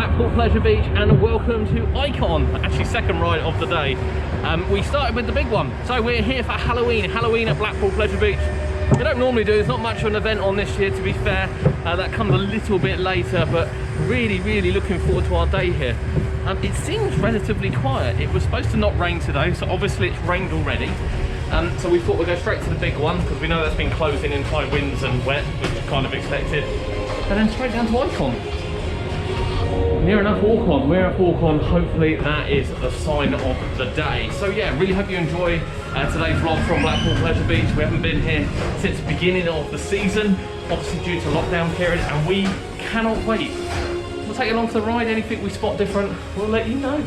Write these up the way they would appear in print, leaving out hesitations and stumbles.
Blackpool Pleasure Beach and welcome to Icon, actually second ride of the day. We started with the big one, so we're here for Halloween at Blackpool Pleasure Beach. We don't normally do, there's not much of an event on this year to be fair, that comes a little bit later, but really looking forward to our day here. It seems relatively quiet. It was supposed to not rain today, so obviously it's rained already. So we thought we'd go straight to the big one, because we know that's been closing in high winds and wet, which is kind of expected. And then straight down to Icon. Near enough walk on, we're at walk on, hopefully that is the sign of the day. So yeah, really hope you enjoy today's vlog from Blackpool Pleasure Beach. We haven't been here since the beginning of the season, obviously due to lockdown period, and we cannot wait. We'll take you along for the ride. Anything we spot different, we'll let you know.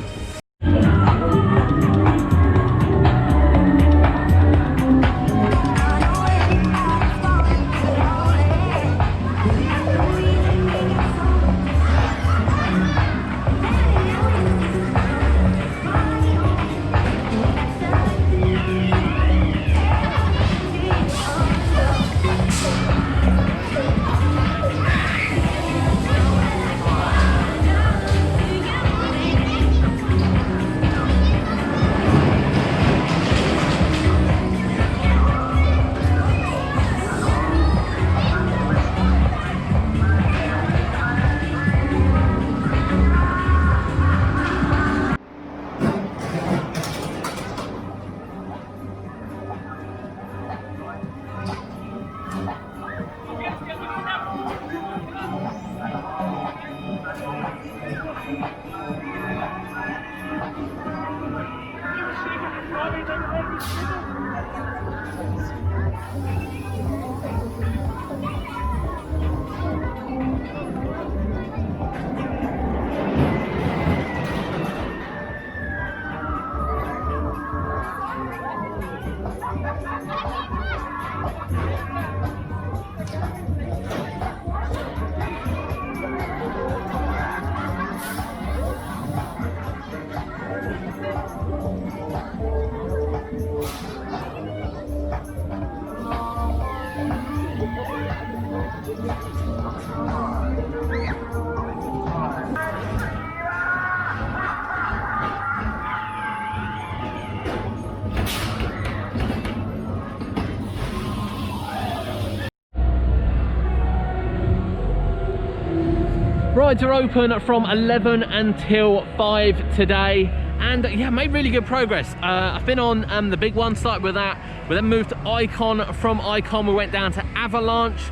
Rides are open from 11 until 5 today, and yeah, made really good progress. I've been on the big one, started with that. We then moved to Icon. From Icon we went down to Avalanche.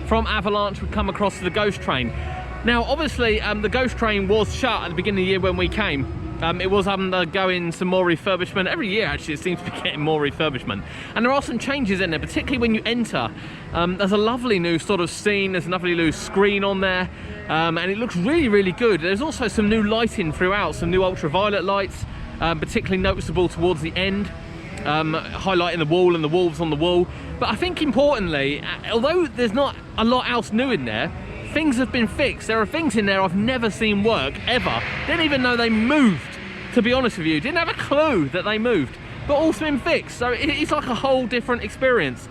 From Avalanche we come across to the Ghost Train. Now obviously the Ghost Train was shut at the beginning of the year when we came. It was undergoing some more refurbishment. Every year actually it seems to be getting more refurbishment, and there are some changes in there, particularly when you enter. There's a lovely new sort of scene, there's a lovely new screen on there, and it looks really good. There's also some new lighting throughout, some new ultraviolet lights, particularly noticeable towards the end, highlighting the wall and the wolves on the wall. But I think importantly, although there's not a lot else new in there, things have been fixed. There are things in there I've never seen work, ever. Didn't even know they moved, to be honest with you. Didn't have a clue that they moved, but also been fixed. So it's like a whole different experience.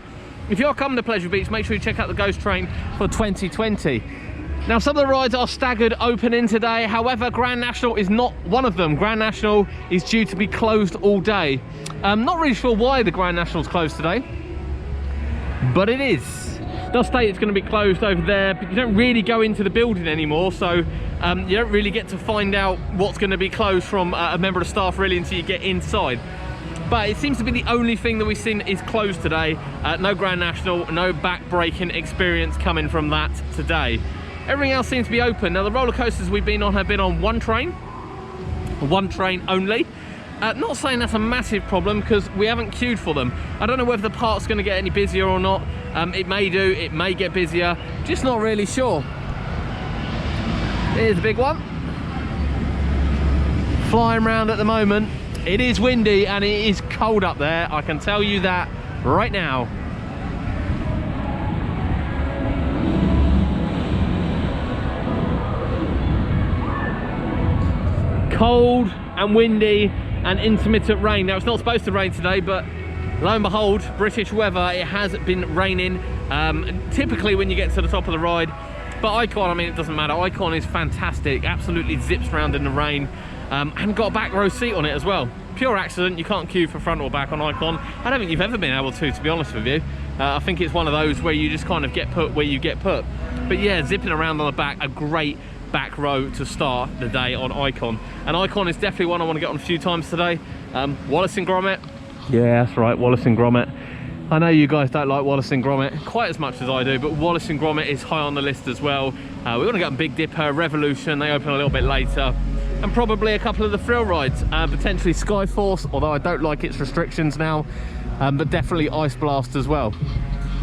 If you're coming to Pleasure Beach, make sure you check out the Ghost Train for 2020. Now, some of the rides are staggered opening today. However, Grand National is not one of them. Grand National is due to be closed all day. Not really sure why the Grand National is closed today, but it is. It does state it's going to be closed over there, but you don't really go into the building anymore, so you don't really get to find out what's going to be closed from a member of staff really until you get inside. But it seems to be the only thing that we've seen is closed today. No Grand National, no back-breaking experience coming from that today. Everything else seems to be open. Now the roller coasters we've been on have been on one train only. Not saying that's a massive problem because we haven't queued for them. I don't know whether the park's going to get any busier or not. It may do, it may get busier, just not really sure. Here's the big one. Flying around at the moment. It is windy and it is cold up there, I can tell you that right now. Cold and windy and intermittent rain. Now it's not supposed to rain today, but lo and behold, British weather, it has been raining. Typically when you get to the top of the ride, But Icon, I mean, it doesn't matter. Icon is fantastic, absolutely zips around in the rain, and got a back row seat on it as well. Pure accident, you can't queue for front or back on Icon. I don't think you've ever been able to be honest with you. I think it's one of those where you just kind of get put where you get put. But yeah, zipping around on the back, a great back row to start the day on Icon. And Icon is definitely one I want to get on a few times today. Wallace and Gromit. Yeah, that's right, Wallace and Gromit. I know you guys don't like Wallace and Gromit quite as much as I do, but Wallace and Gromit is high on the list as well. We're going to get on Big Dipper, Revolution, they open a little bit later. And probably a couple of the thrill rides, potentially Skyforce, although I don't like its restrictions now, but definitely Ice Blast as well.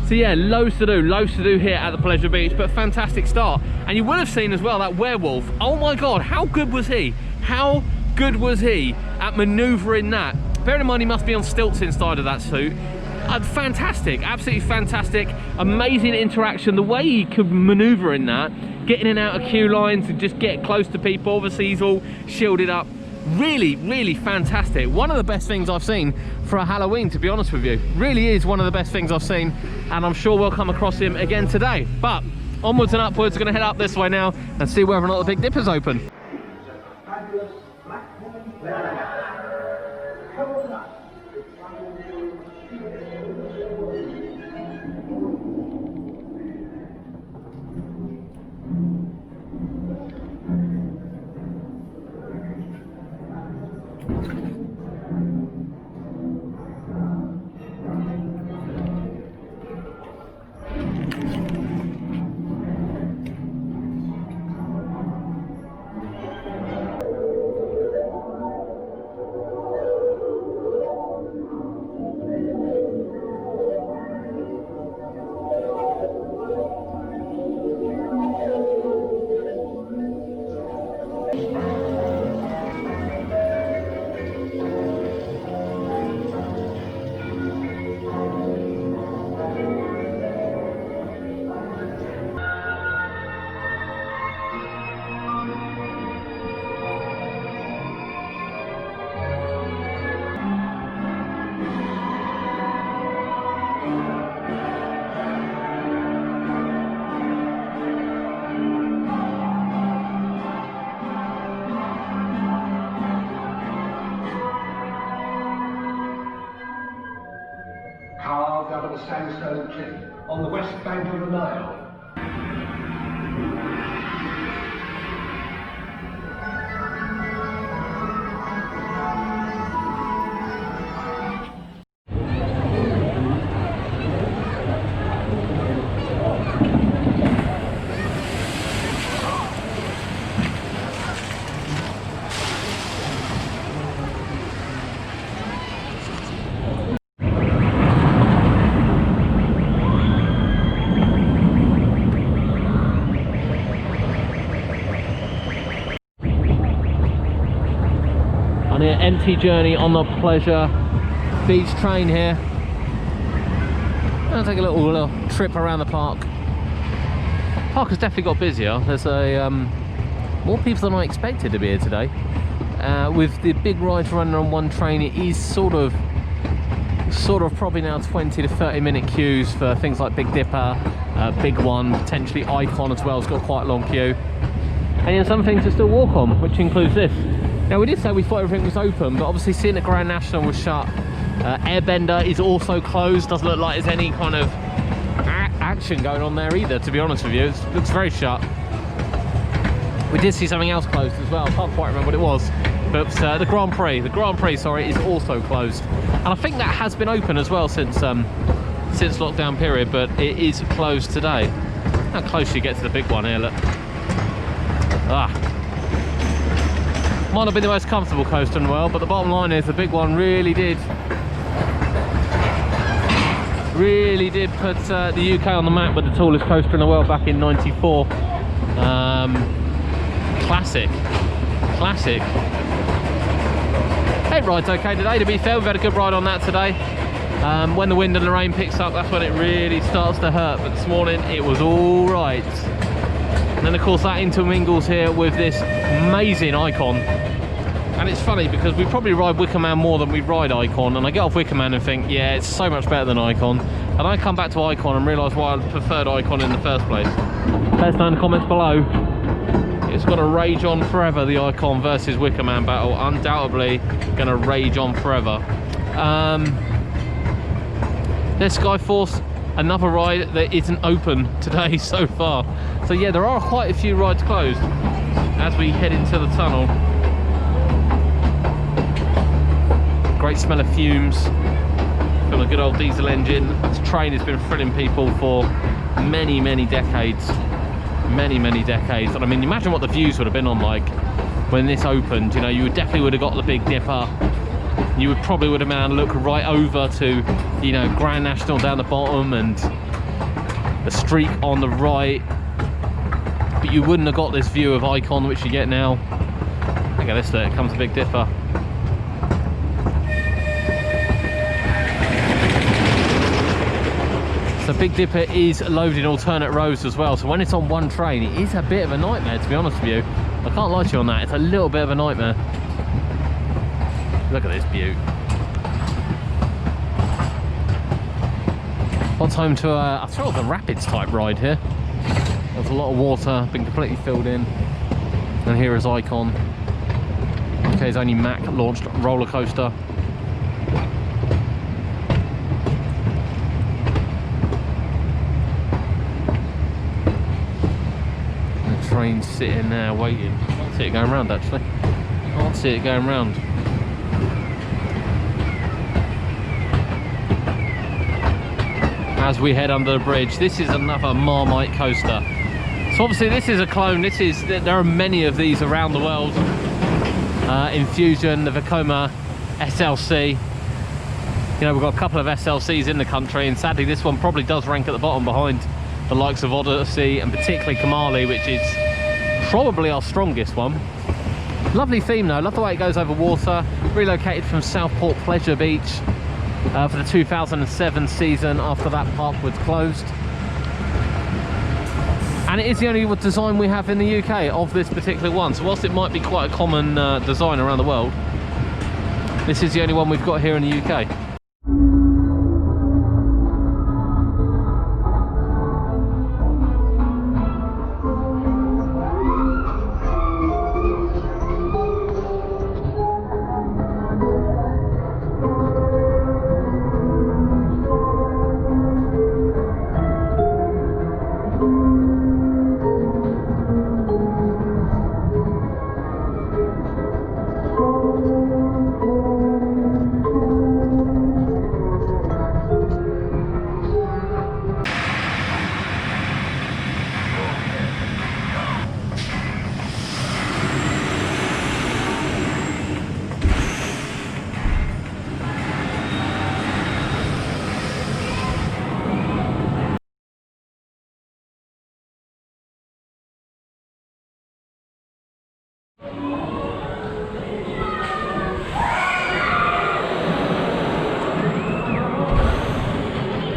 So yeah, loads to do here at the Pleasure Beach, but fantastic start. And you will have seen as well that werewolf. Oh my God, how good was he? How good was he at manoeuvring that? Bearing in mind he must be on stilts inside of that suit. Fantastic, absolutely fantastic, amazing interaction. The way he could maneuver in that, getting in and out of queue lines and just get close to people. Obviously he's all shielded up. Really fantastic. One of the best things I've seen for a Halloween, to be honest with you. Really is one of the best things I've seen, and I'm sure we'll come across him again today. But onwards and upwards, we're going to head up this way now and see whether or not the Big Dipper's open. Carved out of a sandstone cliff on the west bank of the Nile. On an empty journey on the Pleasure Beach train here. I'll take a little trip around the park. Park has definitely got busier. There's more people than I expected to be here today. With the big rides running on one train, it is sort of probably now 20 to 30 minute queues for things like Big Dipper, Big One, potentially Icon as well. It's got quite a long queue. And then some things to still walk on, which includes this. Now we did say we thought everything was open, but obviously seeing the Grand National was shut. Airbender is also closed. Doesn't look like there's any kind of action going on there either, to be honest with you. It looks very shut. We did see something else closed as well. I can't quite remember what it was. But the Grand Prix, sorry, is also closed. And I think that has been open as well since lockdown period, but it is closed today. How close you get to the big one here, look. Might not be the most comfortable coaster in the world, but the bottom line is the big one really did put the UK on the map with the tallest coaster in the world back in '94. Classic. It rides okay today, to be fair. We've had a good ride on that today. When the wind and the rain picks up, that's when it really starts to hurt, but this morning it was all right. And then of course that intermingles here with this amazing Icon. And it's funny because we probably ride Wicker Man more than we ride Icon, and I get off Wicker Man and think, yeah, it's so much better than Icon. and I come back to Icon and realise why I preferred Icon in the first place. Let us know in the comments below. It's going to rage on forever, the Icon versus Wicker Man battle. Undoubtedly going to rage on forever. There's Skyforce, another ride that isn't open today so far. So yeah, there are quite a few rides closed as we head into the tunnel. Great smell of fumes from a good old diesel engine. This train has been thrilling people for many, many decades. Many decades. And I mean, imagine what the views would have been on like when this opened. You know, you definitely would have got the Big Dipper. You probably would have been able to look right over to, you know, Grand National down the bottom and the streak on the right, but you wouldn't have got this view of Icon which you get now. Look at this, there comes the Big Dipper. So Big Dipper is loaded alternate rows as well, so when it's on one train it is a bit of a nightmare, to be honest with you. I can't lie to you on that, it's a little bit of a nightmare. Look at this beaut. What's home to a sort of a rapids type ride here. There's a lot of water, been completely filled in. And here is Icon. UK's only Mack launched roller coaster. Train sitting there waiting. I can't see it going round actually. I can't see it going round. As we head under the bridge, this is another Marmite coaster. So obviously this is a clone. There are many of these around the world. Infusion, the Vekoma SLC. You know, we've got a couple of SLCs in the country, and sadly this one probably does rank at the bottom behind the likes of Odyssey and particularly Kamali, which is probably our strongest one. Lovely theme though, love the way it goes over water. Relocated from Southport Pleasure Beach for the 2007 season after that park was closed. And it is the only design we have in the UK of this particular one. So whilst it might be quite a common design around the world, this is the only one we've got here in the UK.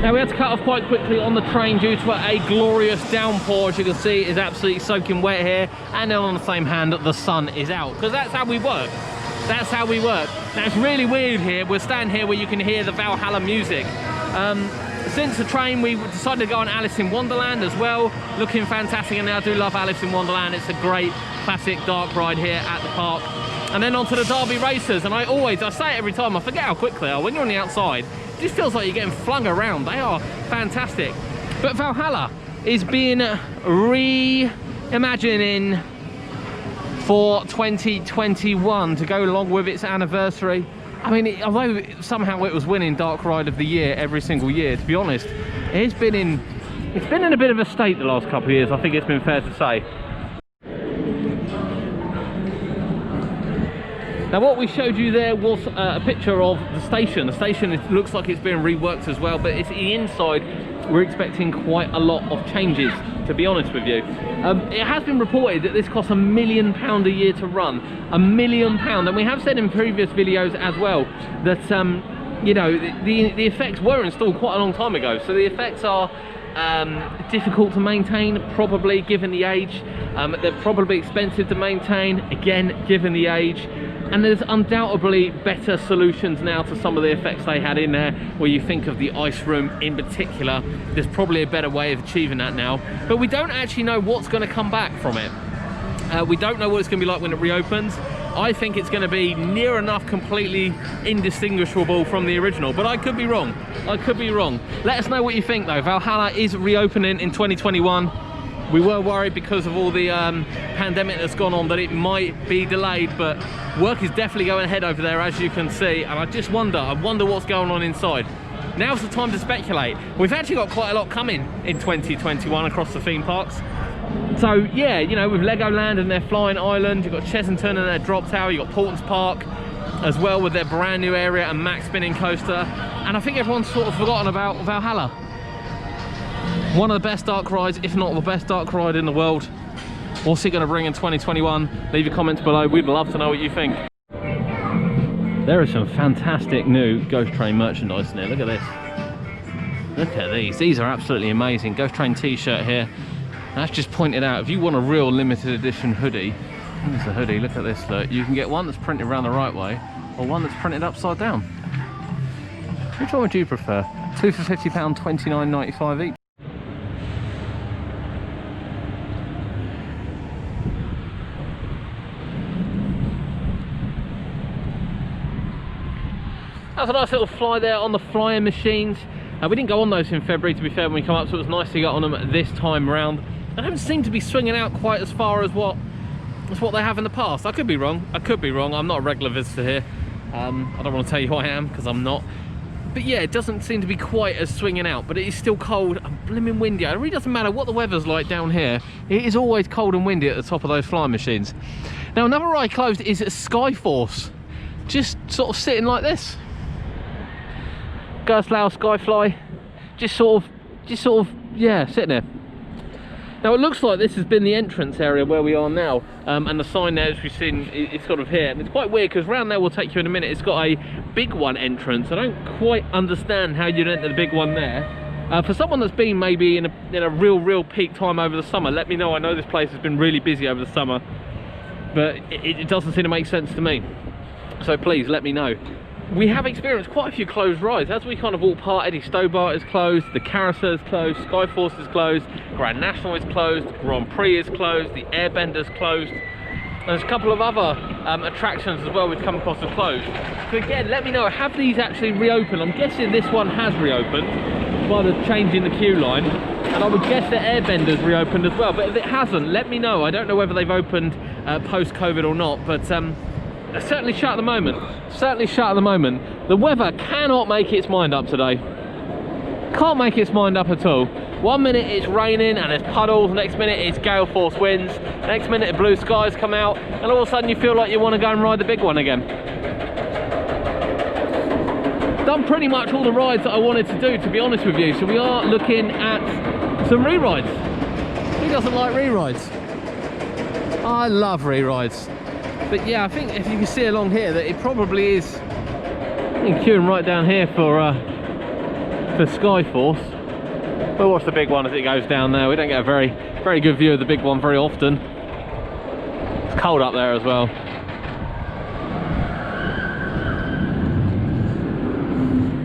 Now we had to cut off quite quickly on the train due to a glorious downpour. As you can see, it's absolutely soaking wet here, and then on the same hand the sun is out, because that's how we work. That's how we work. Now it's really weird here. We're standing here where you can hear the Valhalla music. Since the train we decided to go on Alice in Wonderland as well, looking fantastic, and I do love Alice in Wonderland. It's a great classic dark ride here at the park. And then onto the Derby Racers, and I say it every time, I forget how quick they are. When you're on the outside, it just feels like you're getting flung around. They are fantastic. But Valhalla is being reimagining for 2021 to go along with its anniversary. I mean, although somehow it was winning Dark Ride of the Year every single year, to be honest, it's been in a bit of a state the last couple of years, I think it's been fair to say. Now what we showed you there was a picture of the station. The station looks like it's been reworked as well, but it's the inside. We're expecting quite a lot of changes, to be honest with you. It has been reported that this costs £1 million a year to run. £1 million, and we have said in previous videos as well that you know, the effects were installed quite a long time ago, so the effects are difficult to maintain, probably given the age. They're probably expensive to maintain, again given the age. And there's undoubtedly better solutions now to some of the effects they had in there, where you think of the ice room in particular. There's probably a better way of achieving that now, but we don't actually know what's going to come back from it. We don't know what it's going to be like when it reopens. I think it's going to be near enough completely indistinguishable from the original, but I could be wrong. I could be wrong. Let us know what you think though. Valhalla is reopening in 2021. We were worried because of all the pandemic that's gone on that it might be delayed, but work is definitely going ahead over there, as you can see. And I wonder what's going on inside. Now's the time to speculate. We've actually got quite a lot coming in 2021 across the theme parks. So yeah, you know, with Legoland and their Flying Island, you've got Chessington and their Drop Tower, you've got Portons Park as well with their brand new area and Max Spinning Coaster. And I think everyone's sort of forgotten about Valhalla. One of the best dark rides, if not the best dark ride in the world. What's it going to bring in 2021? Leave your comments below. We'd love to know what you think. There is some fantastic new Ghost Train merchandise in here. Look at this. Look at these. These are absolutely amazing. Ghost Train t-shirt here. That's just pointed out. If you want a real limited edition hoodie, here's the hoodie. Look at this. Look, you can get one that's printed around the right way, or one that's printed upside down. Which one would you prefer? Two for £50, $29.95 each. That was a nice little fly there on the flying machines. We didn't go on those in February, to be fair, when we come up, so it was nice to get on them this time around. They don't seem to be swinging out quite as far as what they have in the past. I could be wrong. I could be wrong. I'm not a regular visitor here. I don't want to tell you who I am, because I'm not. But yeah, it doesn't seem to be quite as swinging out, but it is still cold and blimmin' windy. It really doesn't matter what the weather's like down here. It is always cold and windy at the top of those flying machines. Now, another ride closed is Skyforce. Just sort of sitting like this. Gerstlauer Skyfly, just sort of, yeah, sitting there. Now it looks like this has been the entrance area where we are now, and the sign there, as we've seen, it's sort of here. And it's quite weird because round there, we'll take you in a minute, it's got a big one entrance. I don't quite understand how you'd enter the big one there. For someone that's been maybe in a real peak time over the summer, let me know. I know this place has been really busy over the summer, but it doesn't seem to make sense to me. So please let me know. We have experienced quite a few closed rides. As we kind of walk past, Eddie Stobart is closed, the Carousel is closed, Skyforce is closed, Grand National is closed, Grand Prix is closed, the Airbender's closed. And there's a couple of other attractions as well we've come across are closed. So again, let me know, have these actually reopened? I'm guessing this one has reopened by the change in the queue line. And I would guess that Airbender's reopened as well. But if it hasn't, let me know. I don't know whether they've opened post-COVID or not, but they're certainly shut at the moment. Certainly shut at the moment. The weather cannot make its mind up today. Can't make its mind up at all. 1 minute it's raining and there's puddles, next minute it's gale force winds, next minute blue skies come out, and all of a sudden you feel like you want to go and ride the big one again. Done pretty much all the rides that I wanted to do, to be honest with you, so we are looking at some re-rides. Who doesn't like re-rides? I love re-rides. But yeah, I think if you can see along here that it probably is, I think, queuing right down here for Skyforce. We'll watch the big one as it goes down there. We don't get a very good view of the big one very often. It's cold up there as well.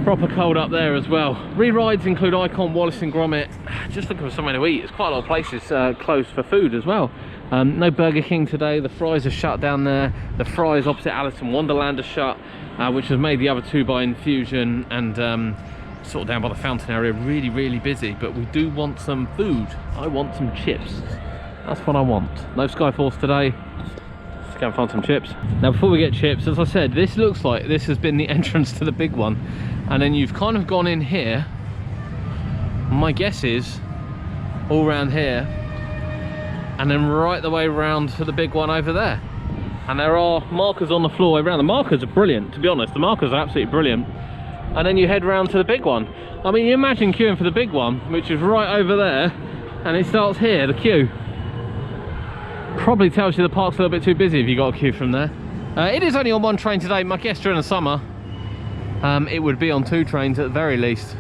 Proper cold up there as well. Re-rides include Icon, Wallace and Gromit. Just looking for somewhere to eat. There's quite a lot of places closed for food as well. No Burger King today. The Fries are shut down there. The Fries opposite Alice in Wonderland are shut, which has made the other two by Infusion and sort of down by the fountain area really busy. But we do want some food. I want some chips. That's what I want. No Skyforce today. Let's go and find some chips. Now before we get chips, as I said, this looks like this has been the entrance to the big one, and then you've kind of gone in here. My guess is all around here, and then right the way around to the big one over there. And there are markers on the floor around. The markers are brilliant, to be honest. The markers are absolutely brilliant. And then you head round to the big one. I mean, you imagine queuing for the big one, which is right over there, and it starts here, the queue. Probably tells you the park's a little bit too busy if you got a queue from there. It is only on one train today. My guess during the summer, it would be on 2 trains at the very least.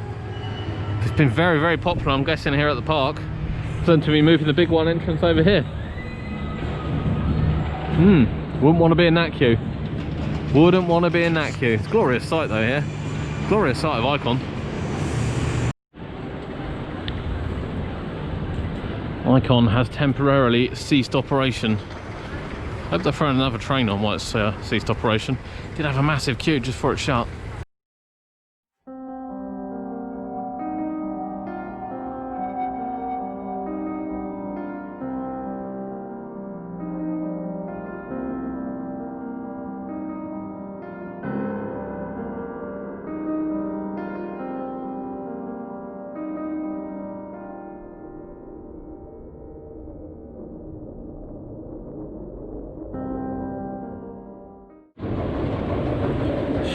It's been very popular, I'm guessing, here at the park. Then to be moving the big one entrance over here. Wouldn't want to be in that queue. Wouldn't want to be in that queue. It's a glorious sight though here. Glorious sight of Icon. Icon has temporarily ceased operation. Hope they're throwing another train on while it's ceased operation. Did have a massive queue just before it shut.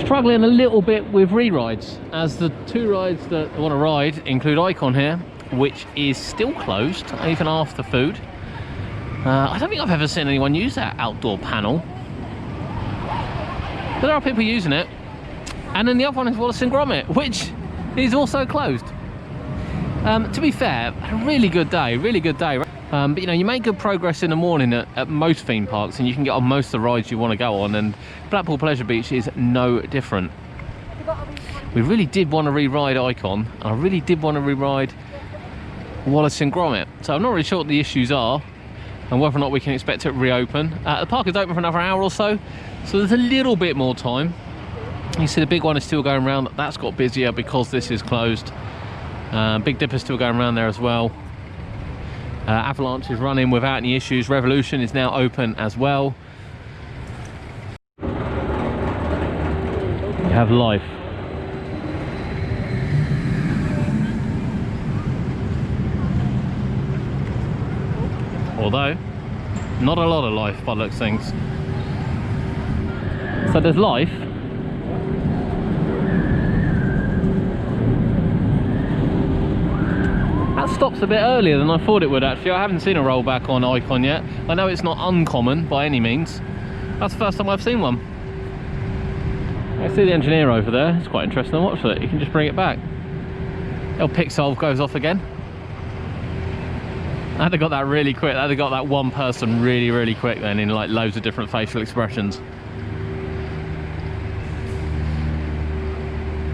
Struggling a little bit with re-rides, as the two rides that I want to ride include Icon here, which is still closed even after food. I don't think I've ever seen anyone use that outdoor panel, but there are people using it. And then the other one is Wallace and Gromit, which is also closed. To be fair, a really good day, but you know, you make good progress in the morning at most theme parks, and you can get on most of the rides you want to go on, and Blackpool Pleasure Beach is no different. We really did want to re-ride Icon, and I really did want to re-ride Wallace and Gromit, so I'm not really sure what the issues are and whether or not we can expect it to reopen. The park is open for another hour or so, so there's a little bit more time. You see the big one is still going around. That's got busier because this is closed. Big Dipper's still going around there as well. Avalanche is running without any issues. Revolution is now open as well. You have life. Although, not a lot of life by the looks of things. So there's life. That stops a bit earlier than I thought it would actually. I haven't seen a rollback on Icon yet. I know it's not uncommon by any means. That's the first time I've seen one. I see the engineer over there. It's quite interesting to watch it. You can just bring it back. Little pixel goes off again. I'd have got that really quick. I'd have got that one person really quick then, in like loads of different facial expressions.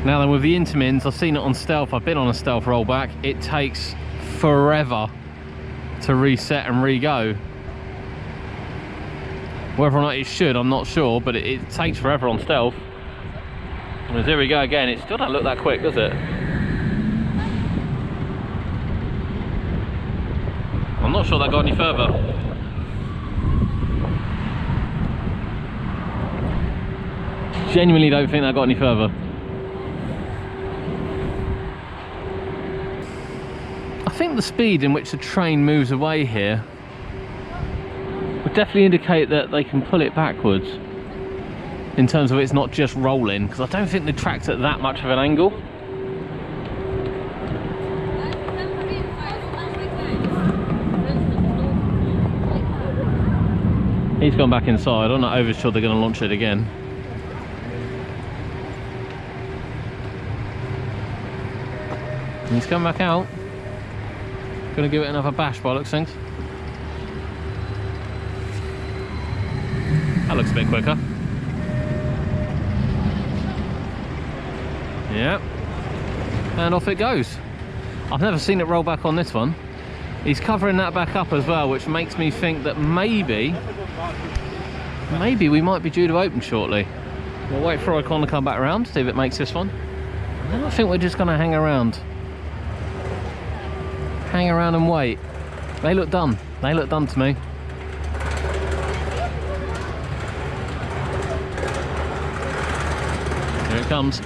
Now then, with the Intamins, I've seen it on stealth. I've been on a stealth rollback. It takes forever to reset and re-go. Whether or not it should, I'm not sure, but it takes forever on stealth. And here we go again. It still doesn't look that quick, does it? I'm not sure that got any further. Genuinely don't think that got any further. I think the speed in which the train moves away here would definitely indicate that they can pull it backwards, in terms of it's not just rolling, because I don't think the track's at that much of an angle. He's gone back inside. I'm not over sure they're going to launch it again. And he's coming back out. Going to give it another bash by looks things. That looks a bit quicker. Yep. And off it goes. I've never seen it roll back on this one. He's covering that back up as well, which makes me think that maybe we might be due to open shortly. We'll wait for Icon to come back around, see if it makes this one. And then I think we're just going to hang around. Hang around and wait. They look done. They look done to me. Here it comes.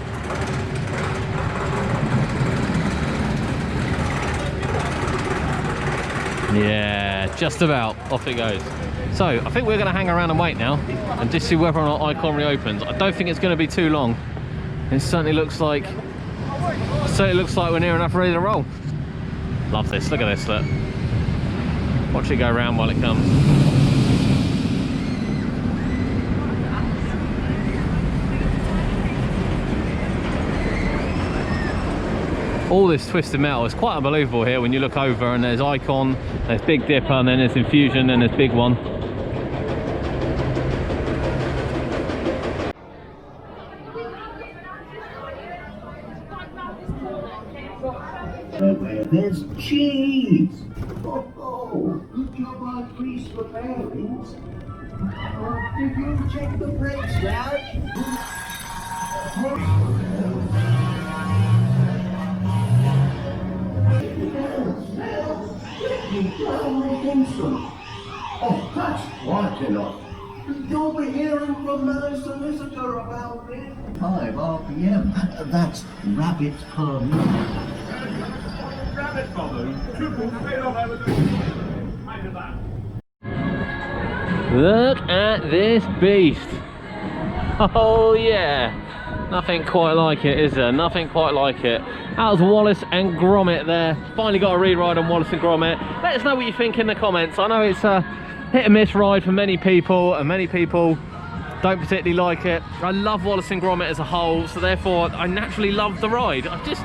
Yeah, just about. Off it goes. So, I think we're going to hang around and wait now and just see whether or not Icon reopens. I don't think it's going to be too long. It certainly looks like we're near enough ready to roll. Love this. Look at this. Look. Watch it go around while it comes. All this twisted metal is quite unbelievable here when you look over, and there's Icon, there's Big Dipper, and then there's Infusion, and there's Big One. there's cheese. Oh, good job I greased the bearings. Did you check the brakes, lad? Oh, that's quite enough. You'll be hearing from my solicitor about it. 5 RPM. That's rabbits per minute. Rabbit bother. Look at this beast. Oh yeah, nothing quite like it, is there? Nothing quite like it. That was Wallace and Gromit there. Finally got a re-ride on Wallace and Gromit. Let us know what you think in the comments. I know it's a hit and miss ride for many people, and many people don't particularly like it. I love Wallace and Gromit as a whole, so therefore I naturally love the ride. I just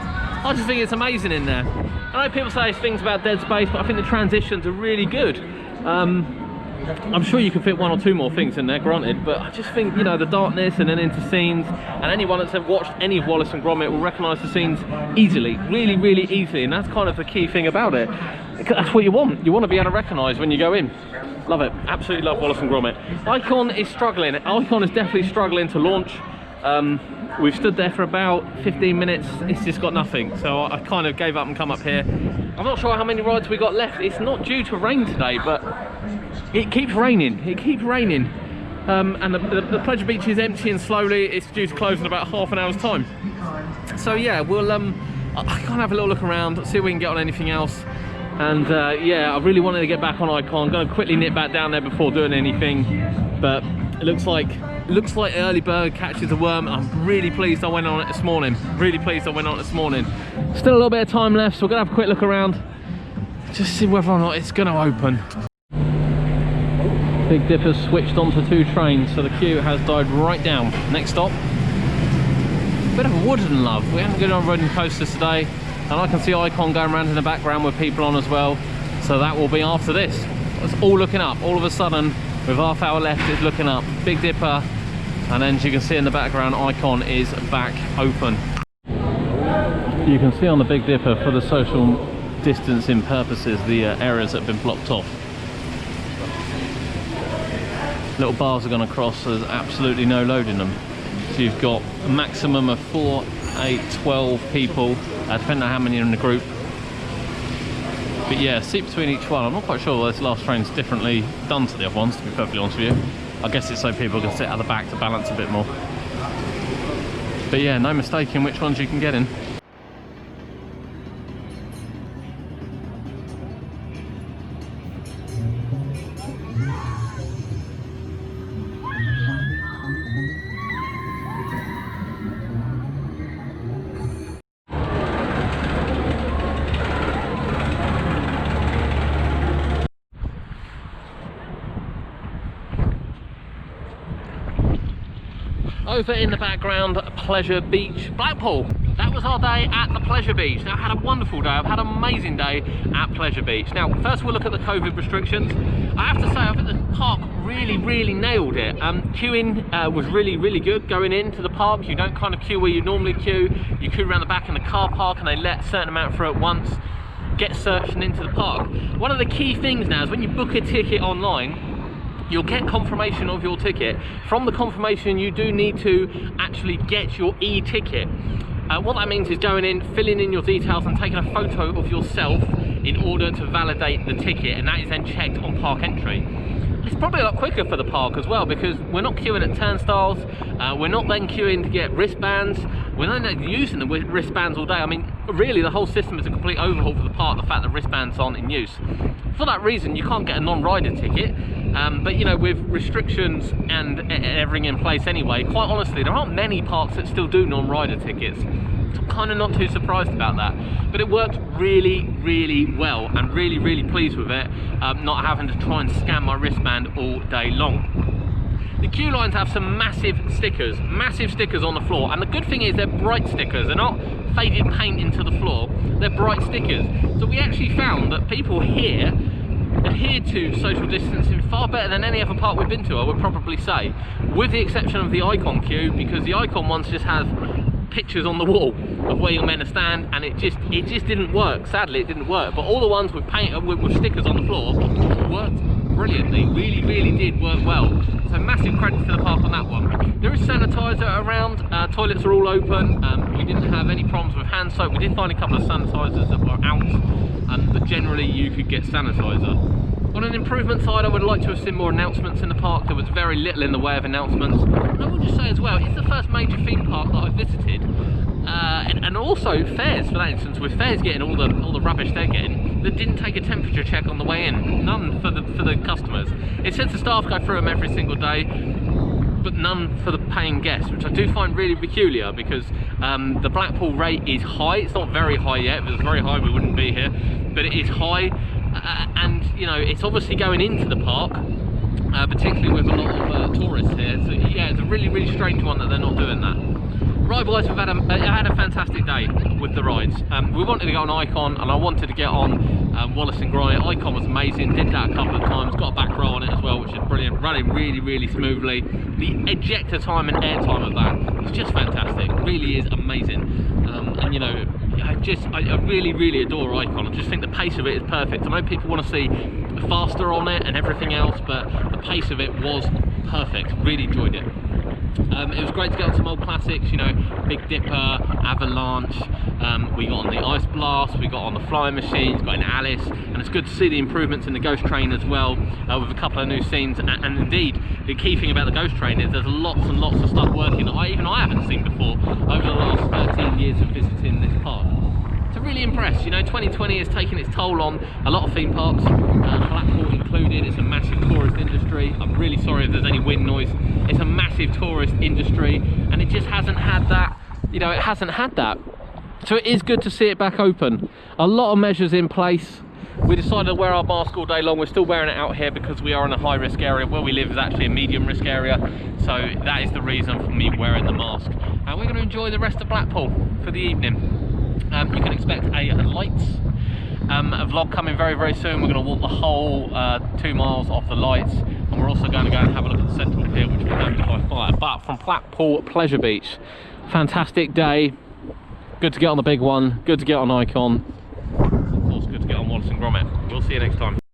think it's amazing in there. I know people say things about Dead Space, but I think the transitions are really good. I'm sure you can fit 1 or 2 more things in there, granted, but I just think, you know, the darkness and then into scenes, and anyone that's ever watched any of Wallace and Gromit will recognise the scenes easily, really, really easily, and that's kind of the key thing about it. That's what you want. You want to be able to recognise when you go in. Love it. Absolutely love Wallace and Gromit. Icon is struggling. Icon is definitely struggling to launch. We've stood there for about 15 minutes. It's just got nothing. So I kind of gave up and come up here. I'm not sure how many rides we got left. It's not due to rain today, but it keeps raining. It keeps raining. And the Pleasure Beach is emptying slowly. It's due to close in about half an hour's time. So yeah, we'll I can have a little look around, see if we can get on anything else. And yeah, I really wanted to get back on Icon. I'm going to quickly nip back down there before doing anything, but it looks like early bird catches a worm. I'm really pleased I went on it this morning. Really pleased I went on it this morning. Still a little bit of time left, so we're gonna have a quick look around, just see whether or not it's gonna open. Big Dipper's switched onto 2 trains, so the queue has died right down. Next stop, bit of a Wooden love. We haven't got on Wooden coasters today, and I can see Icon going around in the background with people on as well, so that will be after this. It's all looking up. All of a sudden, with half hour left, it's looking up. Big Dipper, and then as you can see in the background, Icon is back open. You can see on the Big Dipper, for the social distancing purposes, the areas that have been blocked off. Little bars are going to cross, so there's absolutely no load in them. So you've got a maximum of 4, 8, 12 people, depending on how many are in the group. But yeah, seat between each one. I'm not quite sure this last train's differently done to the other ones, to be perfectly honest with you. I guess it's so people can sit at the back to balance a bit more. But yeah, no mistaking which ones you can get in. Over in the background, Pleasure Beach, Blackpool. That was our day at the Pleasure Beach. Now, I had a wonderful day. I've had an amazing day at Pleasure Beach. Now, first we'll look at the COVID restrictions. I have to say, I think the park really nailed it. Queuing was really good going into the park. You don't kind of queue where you normally queue. You queue around the back in the car park, and they let a certain amount through at once get searched and into the park. One of the key things now is when you book a ticket online, you'll get confirmation of your ticket. From the confirmation, you do need to actually get your e-ticket. What that means is going in, filling in your details and taking a photo of yourself in order to validate the ticket, and that is then checked on park entry. It's probably a lot quicker for the park as well, because we're not queuing at turnstiles, we're not then queuing to get wristbands, we're not using the wristbands all day. I mean, really the whole system is a complete overhaul for the park, the fact that wristbands aren't in use. For that reason, you can't get a non-rider ticket, but you know, with restrictions and everything in place anyway, quite honestly, there aren't many parks that still do non-rider tickets. So I'm kind of not too surprised about that. But it worked really well. I'm really pleased with it, not having to try and scan my wristband all day long. The queue lines have some massive stickers on the floor, and the good thing is they're bright stickers. They're not faded paint into the floor, they're bright stickers. So we actually found that people here adhere to social distancing far better than any other park we've been to, I would probably say, with the exception of the Icon queue, because the Icon ones just have pictures on the wall of where you're meant to stand, and it just didn't work. Sadly, it didn't work. But all the ones with paint with stickers on the floor worked brilliantly. Really did work well. So massive credit to the park on that one. There is sanitizer around. Toilets are all open. We didn't have any problems with hand soap. We did find a couple of sanitizers that were out, but generally you could get sanitizer. On an improvement side, I would like to have seen more announcements in the park. There was very little in the way of announcements. And I will just say as well, it's the first major theme park that I've visited, and also Fairs, for that instance, with Fairs getting all the rubbish they're getting, that didn't take a temperature check on the way in. None for the customers. It says the staff go through them every single day, but none for the paying guests, which I do find really peculiar, because the Blackpool rate is high. It's not very high yet. If it was very high, we wouldn't be here, but it is high. And you know, it's obviously going into the park, particularly with a lot of tourists here. So yeah, it's a really strange one that they're not doing that. Ride-wise, we've had a fantastic day with the rides. We wanted to go on Icon, and I wanted to get on Wallace and Gromit. Icon was amazing. Did that a couple of times. Got a back row on it as well, which is brilliant. Running really smoothly. The ejector time and air time of that is just fantastic. Really is amazing. And you know, I really adore Icon. I just think the pace of it is perfect. I know people want to see faster on it and everything else, but the pace of it was perfect. Really enjoyed it. It was great to get on some old classics, you know, Big Dipper, Avalanche. We got on the Ice Blast, we got on the Flying Machines, got in Alice, and it's good to see the improvements in the Ghost Train as well, with a couple of new scenes. And indeed, the key thing about the Ghost Train is there's lots and lots of stuff working that even I haven't seen before over the last 13 years of visiting this park. So really impressed. You know, 2020 has taken its toll on a lot of theme parks, Blackpool included. It's a massive tourist industry. I'm really sorry if there's any wind noise. It's a massive tourist industry, and it just hasn't had that, you know, it hasn't had that. So it is good to see it back open. A lot of measures in place. We decided to wear our mask all day long. We're still wearing it out here because we are in a high risk area. Where we live is actually a medium risk area, so that is the reason for me wearing the mask. And we're going to enjoy the rest of Blackpool for the evening. You can expect a lights a vlog coming very soon. We're going to walk the whole 2 miles off the lights, and we're also going to go and have a look at Central Pier, which was damaged by fire. But from Blackpool Pleasure Beach, fantastic day. Good to get on the big one, good to get on Icon, of course good to get on Wallace and Gromit. We'll see you next time.